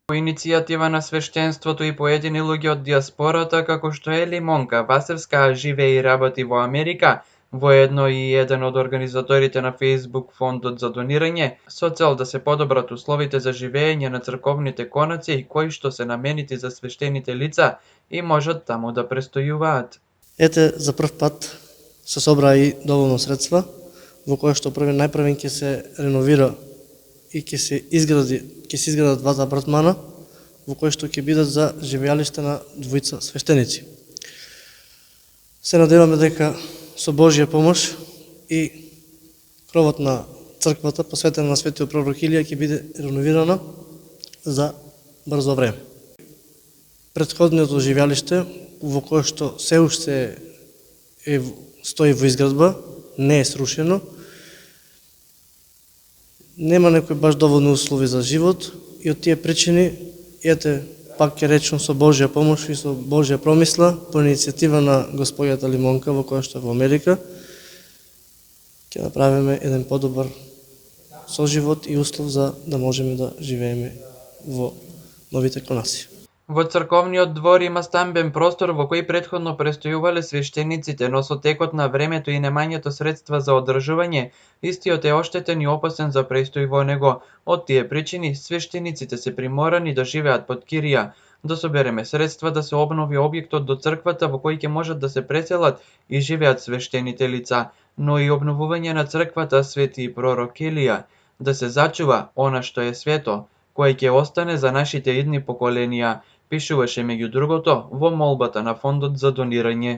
По иницијатива на свештенството и поедини луѓе од диаспората, како што Ели Монка Васевска, живее и работи во Америка, воедно и еден од организаторите на Facebook фондот за донирање, со цел да се подобрат условите за живење на црковните конаци кои што се наменети за свештените лица и можат таму да престојуваат. Ете, за прв пат се собра и доволно средства, во која што најпрвен ќе се реновира и ќе се изградат двата апартмана, во кои што ќе бидат за живеалиште на двојца свештеници. Се надеваме дека со Божја помош и кровот на црквата посветена на светиот пророк Илија ќе биде реновирана за брзо време. Претходното живеалиште во кое што се уште стои во изградба, не е срушено, нема некои баш доволни услови за живот и од тие причини, ете, пак ќе речам со Божја помош и со Божја промисла, по иницијатива на господјата Лимонка, во која што е во Америка, ќе направиме еден подобар соживот и услов за да можеме да живееме во новите конаси. Во црковниот двор има стамбен простор во кој претходно престојувале свештениците, но со текот на времето и немањето средства за одржување, истиот е оштетен и опасен за престој во него. Од тие причини, свештениците се приморани да живеат под кирија, да собереме средства да се обнови објектот до црквата во кој ќе можат да се преселат и живеат свештените лица, но и обновување на црквата Свети пророк Илија, да се зачува она што е свето, кое ќе остане за нашите идни поколенија, пишуваше меѓу другото во молбата на фондот за донирање.